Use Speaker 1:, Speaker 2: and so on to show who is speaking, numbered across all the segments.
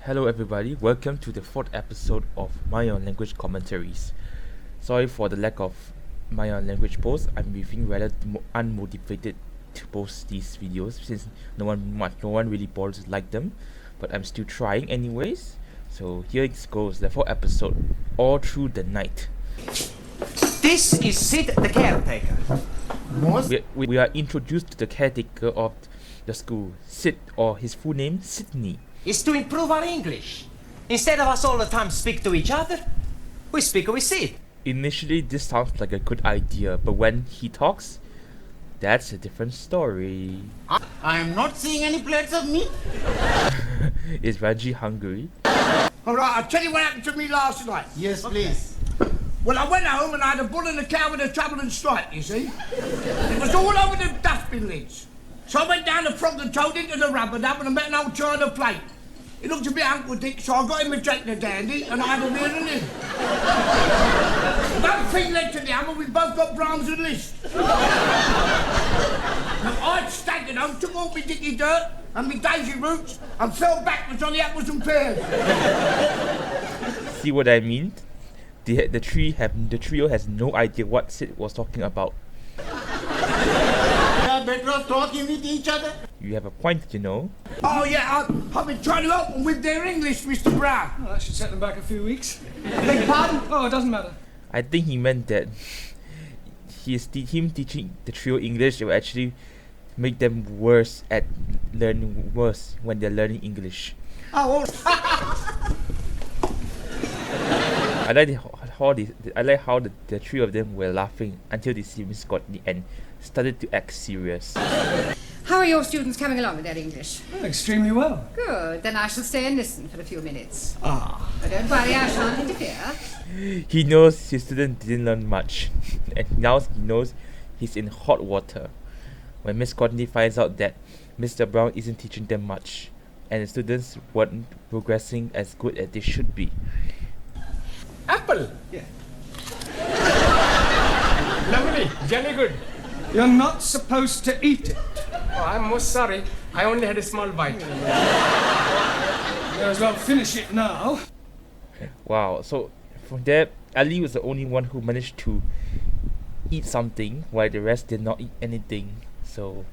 Speaker 1: Hello everybody, welcome to the fourth episode of My Own Language Commentaries. Sorry for the lack of My Own Language posts. I'm feeling rather unmotivated to post these videos since no one really bothers to like them, but I'm still trying anyways. So here it goes, the fourth episode, All Through the Night.
Speaker 2: This is Sid the caretaker.
Speaker 1: We are introduced to the caretaker of the school, Sid, or his full name, Sydney.
Speaker 2: Is to improve our English. Instead of us all the time speak to each other, we speak with Sid.
Speaker 1: Initially, this sounds like a good idea, but when he talks, that's a different story.
Speaker 3: I am not seeing any plates of meat.
Speaker 1: Is Reggie hungry?
Speaker 4: All right, I'll tell you what happened to me last night.
Speaker 3: Yes, please.
Speaker 4: Well, I went home and I had a bull and a cow with a trouble and stripe, you see. It was all over the dustbin lids. So I went down the frog and toad into the rubber dump and I met an old china plate. It looked a bit Uncle Dick, so I got him a Jake the Dandy and I had a beer and him. One thing led to the other, we both got Brahms and Liszt. Now, I staggered home, took all my dicky dirt and my daisy roots and fell backwards on the apples and pears.
Speaker 1: See what I mean? The trio has no idea what Sid was talking about.
Speaker 3: They are better off talking with each other.
Speaker 1: You have a point, you know.
Speaker 4: Oh yeah, I've been trying to help them with their English, Mr. Brown.
Speaker 5: Well, that should set them back a few weeks.
Speaker 4: Beg pardon?
Speaker 5: Oh, it doesn't matter.
Speaker 1: I think he meant that him teaching the trio English will actually make them worse at learning worse when they're learning English.
Speaker 4: Oh,
Speaker 1: I like how the three of them were laughing until the series got the end started to act serious.
Speaker 6: How are your students coming along with their English?
Speaker 5: Oh, extremely well.
Speaker 6: Good, then I shall stay and listen for a few minutes. But don't worry, I shan't interfere.
Speaker 1: He knows his student didn't learn much, and now he knows he's in hot water when Miss Courtney finds out that Mr. Brown isn't teaching them much, and the students weren't progressing as good as they should be.
Speaker 7: Apple?
Speaker 5: Yeah.
Speaker 7: Lovely, jolly good.
Speaker 5: You're not supposed to eat it.
Speaker 7: Oh, I'm most sorry. I only had a small bite.
Speaker 5: May as well finish it now.
Speaker 1: Wow, so from there, Ali was the only one who managed to eat something while the rest did not eat anything. So,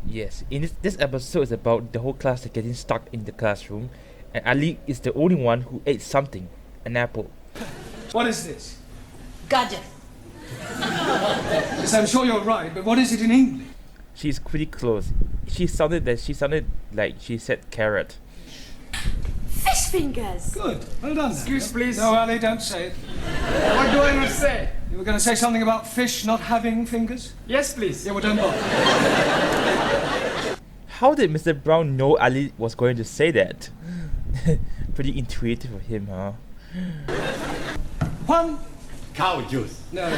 Speaker 1: yes, in this episode is about the whole class getting stuck in the classroom, and Ali is the only one who ate something, an apple.
Speaker 5: What is this?
Speaker 6: Gudgeon.
Speaker 5: Yes, I'm sure you're right, but what is it in English?
Speaker 1: She's pretty close. She sounded like she said carrot.
Speaker 8: Fish fingers.
Speaker 5: Good. Well done.
Speaker 7: Excuse, please.
Speaker 5: No, Ali, don't say it.
Speaker 7: What do I not say?
Speaker 5: You were going to say something about fish not having fingers?
Speaker 7: Yes, please.
Speaker 5: Yeah, well, don't bother.
Speaker 1: How did Mr. Brown know Ali was going to say that? Pretty intuitive of him, huh?
Speaker 5: One.
Speaker 3: Cow juice.
Speaker 5: No.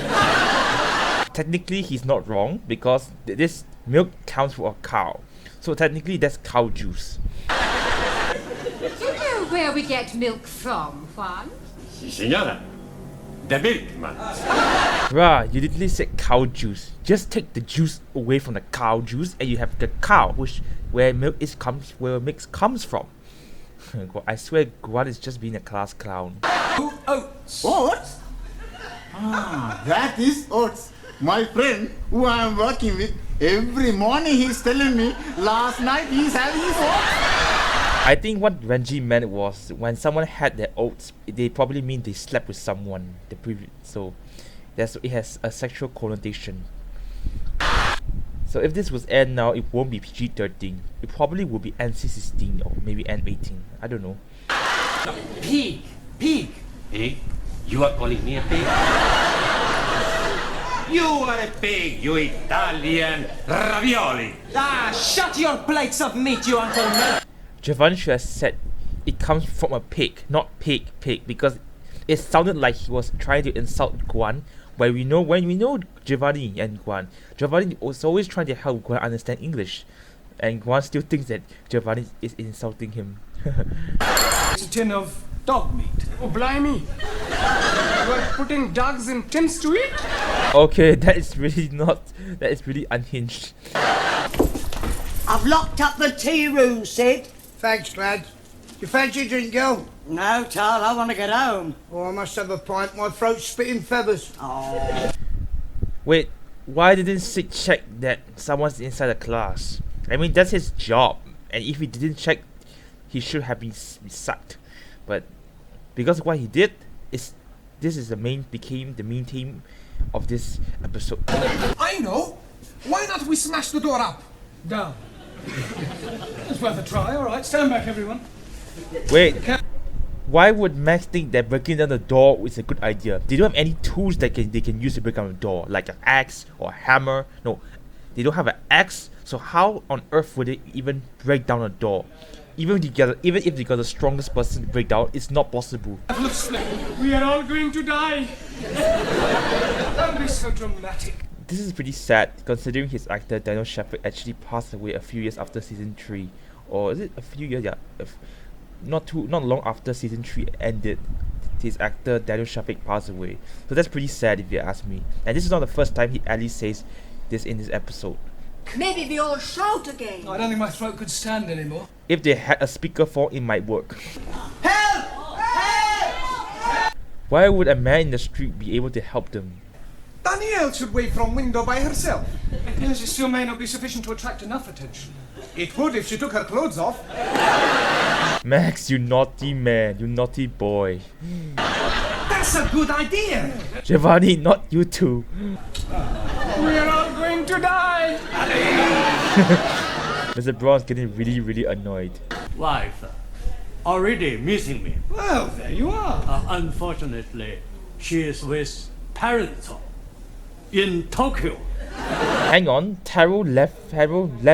Speaker 1: Technically, he's not wrong because this milk comes from a cow. So technically, that's cow juice.
Speaker 6: Do you know where we get milk from, Juan?
Speaker 3: Si, señora. The milkman.
Speaker 1: Bruh, you literally said cow juice. Just take the juice away from the cow juice and you have the cow, where milk comes from. I swear Guan is just being a class clown.
Speaker 5: Oats.
Speaker 3: Oats? Ah, that is oats. My friend, who I am working with, every morning he's telling me, last night he's having his oats.
Speaker 1: I think what Renji meant was when someone had their oats, they probably mean they slept with someone. So it has a sexual connotation. So if this was aired now, it won't be PG-13. It probably will be NC-16 or maybe N-18. I don't know.
Speaker 2: Pig.
Speaker 3: Pig? You are calling me a pig? You are a pig, you Italian ravioli.
Speaker 2: Ah, shut your plates of meat, you Uncle Mel.
Speaker 1: Giovanni should have said it comes from a pig, not pig, because it sounded like he was trying to insult Guan. When we know Giovanni and Guan, Giovanni was always trying to help Guan understand English, and Guan still thinks that Giovanni is insulting him.
Speaker 5: It's a tin of dog meat.
Speaker 7: Oh, blimey. You are putting dogs in tins to eat?
Speaker 1: Okay, that is really unhinged.
Speaker 8: I've locked up the tea room, Sid.
Speaker 4: Thanks, lads. You fancy a drink, girl?
Speaker 9: No, Charles, I want to get home.
Speaker 4: Oh, I must have a pint. My throat's spitting feathers.
Speaker 1: Wait, why didn't Sid check that someone's inside the class? I mean, that's his job, and if he didn't check, he should have been sacked. But because of what he did, became the main theme of this episode.
Speaker 4: I know. Why not we smash the door up?
Speaker 5: Down. It's worth a try. All right, stand back, everyone.
Speaker 1: Wait, why would Max think that breaking down the door is a good idea? They don't have any tools that they can use to break down the door, like an axe or a hammer. No, they don't have an axe, so how on earth would they even break down a door? Even if they got the strongest person to break down, it's not possible.
Speaker 7: We are all going to die.
Speaker 5: Don't be so dramatic.
Speaker 1: This is pretty sad, considering his actor Daniel Shepard actually passed away a few years after season 3. Or is it a few years? Yeah, not long after season 3 ended, his actor Daniel Shepard passed away. So that's pretty sad if you ask me. And this is not the first time he at least says this in this episode.
Speaker 8: Maybe we all shout again.
Speaker 5: I don't think my throat could stand anymore.
Speaker 1: If they had a speakerphone, it might work.
Speaker 4: Help! Help!
Speaker 1: Why would a man in the street be able to help them?
Speaker 4: Danielle should wait from window by herself.
Speaker 5: Yes, it still may not be sufficient to attract enough attention.
Speaker 4: It would if she took her clothes off.
Speaker 1: Max, you naughty man, you naughty boy.
Speaker 2: That's a good idea.
Speaker 1: Giovanni, not you too.
Speaker 7: We are all going to die.
Speaker 1: Mr. Brown's getting really annoyed.
Speaker 9: Wife, already missing me.
Speaker 5: Well, there you are.
Speaker 9: Unfortunately, she is with parents in Tokyo.
Speaker 1: Hang on, Taro left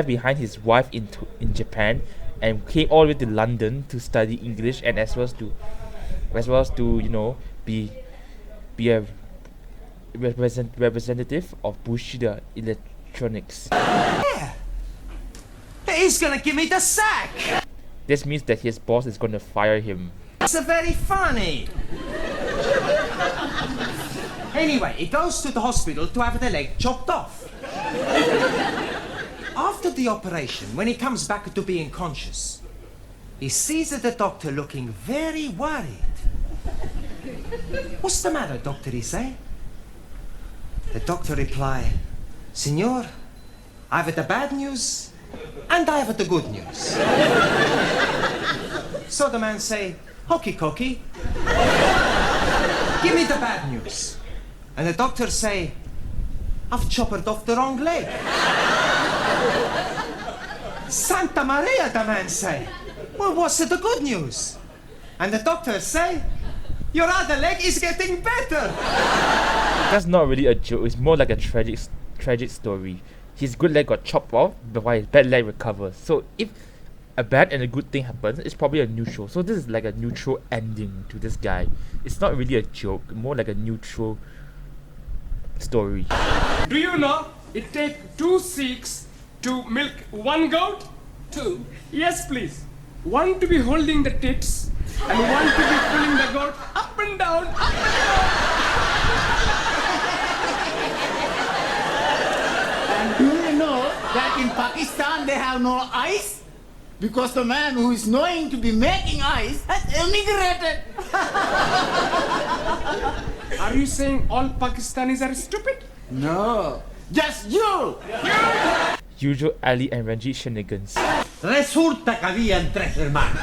Speaker 1: behind his wife in Japan and came all the way to London to study English and as well as to be a representative of Bushido Electronics.
Speaker 2: Yeah. He's gonna give me the sack.
Speaker 1: This means that his boss is gonna fire him.
Speaker 2: That's very funny. Anyway, he goes to the hospital to have the leg chopped off. After the operation, when he comes back to being conscious, he sees the doctor looking very worried. What's the matter, doctor, he say? The doctor reply, Senor, I have the bad news and I have the good news. So the man say, hokey cokey, give me the bad news. And the doctor say, I've chopped off the wrong leg. Santa Maria, the man say. Well, what's the good news? And the doctor say, your other leg is getting better.
Speaker 1: That's not really a joke, it's more like a tragic story. His good leg got chopped off, but while his bad leg recovers. So if a bad and a good thing happens, it's probably a neutral. So this is like a neutral ending to this guy. It's not really a joke, more like a neutral story.
Speaker 7: Do you know it takes 2 Sikhs to milk 1 goat?
Speaker 5: 2.
Speaker 7: Yes, please. 1 to be holding the tits and 1 to be pulling the goat up and down, up and down.
Speaker 3: And do you know that in Pakistan they have no ice? Because the man who is knowing to be making ice has emigrated.
Speaker 7: Are you saying all Pakistanis are stupid?
Speaker 3: No, just you.
Speaker 1: Usual Ali and Ranjit shenanigans.
Speaker 2: Resulta que habían 3 hermanos.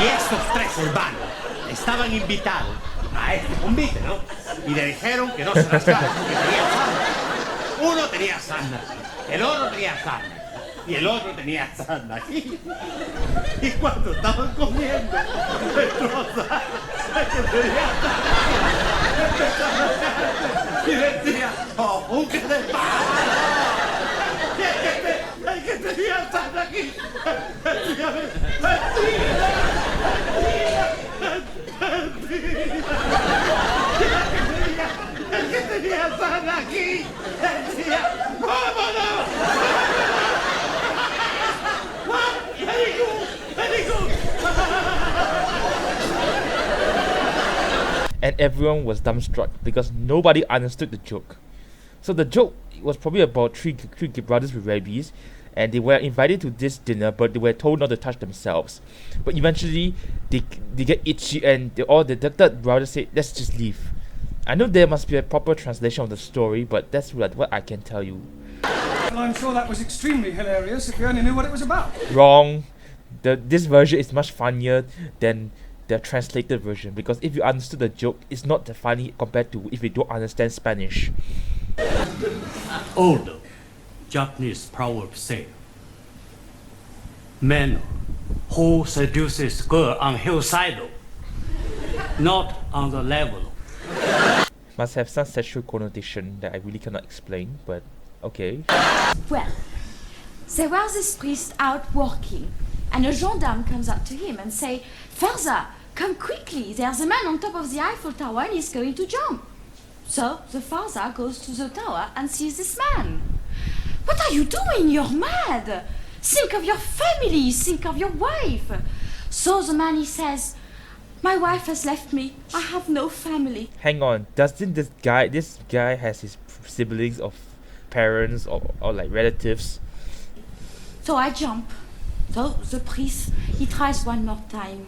Speaker 2: Y estos 3 hermanos estaban invitados a este convite, ¿no? Y le dijeron que no se rascara, que tenía sarna. Uno tenía sarna, el otro tenía sarna. Y el otro tenía sarna aquí. Y cuando estaban comiendo, el que tenía sarna, y decía, ¡oh, un que te pasa! El que tenía sarna aquí, decía, el que tenía sarna aquí, decía, ¡vámonos!
Speaker 1: And everyone was dumbstruck because nobody understood the joke. So the joke was probably about three brothers with rabies, and they were invited to this dinner, but they were told not to touch themselves. But eventually, they get itchy, and the third brother said, "Let's just leave." I know there must be a proper translation of the story, but that's what I can tell you.
Speaker 5: Well, I'm sure that was extremely hilarious if you only knew what it was about.
Speaker 1: Wrong. This version is much funnier than the translated version, because if you understood the joke, it's not that funny compared to if you don't understand Spanish.
Speaker 9: Old Japanese proverb say, "Man who seduces girl on hillside, not on the level."
Speaker 1: Must have some sexual connotation that I really cannot explain, but okay.
Speaker 8: Well, there was this priest out walking, and a gendarme comes up to him and say, "Father, come quickly, there's a man on top of the Eiffel Tower and he's going to jump." So the father goes to the tower and sees this man. "What are you doing? You're mad. Think of your family, think of your wife." So the man, he says, "My wife has left me. I have no family."
Speaker 1: Hang on, doesn't this guy has his siblings of parents or like relatives?
Speaker 8: So I jump. So the priest, he tries one more time.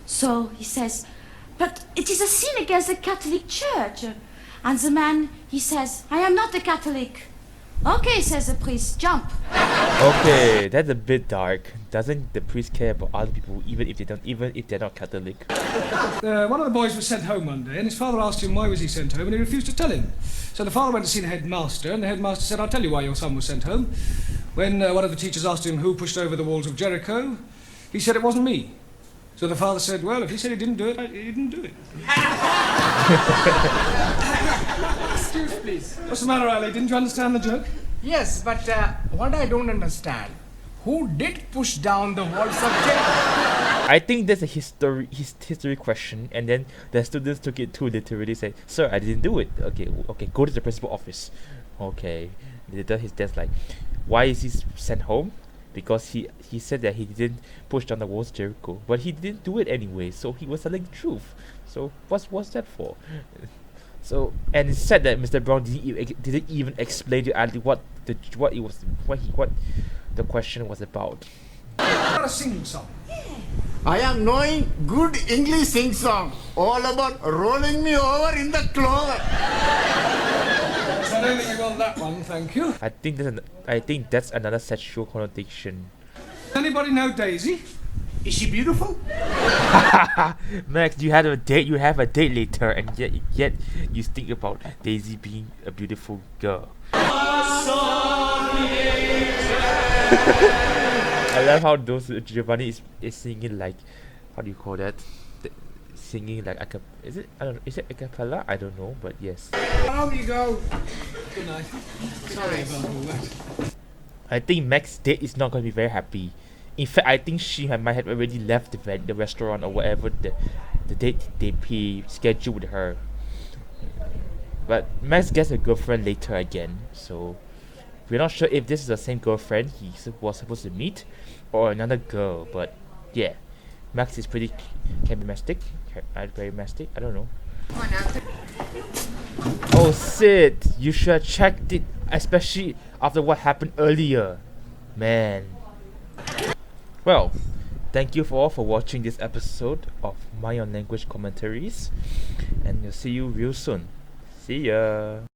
Speaker 8: So he says, "But it is a sin against the Catholic Church." And the man, he says, "I am not a Catholic." "Okay," says the priest, "jump."
Speaker 1: Okay, that's a bit dark. Doesn't the priest care about other people even if they're not Catholic?
Speaker 5: One of the boys was sent home one day, and his father asked him why was he sent home, and he refused to tell him. So the father went to see the headmaster, and the headmaster said, "I'll tell you why your son was sent home." When one of the teachers asked him who pushed over the walls of Jericho, he said it wasn't me. So the father said, "Well, if he said he didn't do it, he didn't do it."
Speaker 7: Excuse, please.
Speaker 5: What's the matter, Ali? Didn't you understand the joke?
Speaker 7: Yes, but what I don't understand, who did push down the walls of Jericho?
Speaker 1: I think that's a history question, and then the students took it too literally. Said, "Sir, I didn't do it." Okay, go to the principal office. Okay, his dad's like, "Why is he sent home?" Because he said that he didn't push down the walls of Jericho, but he didn't do it anyway. So he was telling the truth. So what's that for? So, and it's said that Mr. Brown didn't even explain to Ali what the question was about.
Speaker 5: Not a singing song.
Speaker 3: I am knowing good English sing song, all about rolling me over in the clover.
Speaker 5: I don't think you want that one, thank you.
Speaker 1: I think that's another sexual connotation.
Speaker 5: Anybody know Daisy?
Speaker 2: Is she beautiful?
Speaker 1: Max, you have a date later, and yet you think about Daisy being a beautiful girl. I love how Giovanni is singing like, how do you call that? Singing like is it a cappella? I don't know, but yes.
Speaker 7: Home you go.
Speaker 5: Good night. Sorry about all that.
Speaker 1: I think Max's date is not going to be very happy. In fact, I think she might have already left the restaurant or whatever the date he scheduled with her. But Max gets a girlfriend later again, so we're not sure if this is the same girlfriend he was supposed to meet or another girl. But yeah, Max is pretty charismatic. I don't know. Oh Sid, you should have checked it, especially after what happened earlier, man. Well, thank you all for watching this episode of My Own Language Commentaries, and we'll see you real soon. See ya.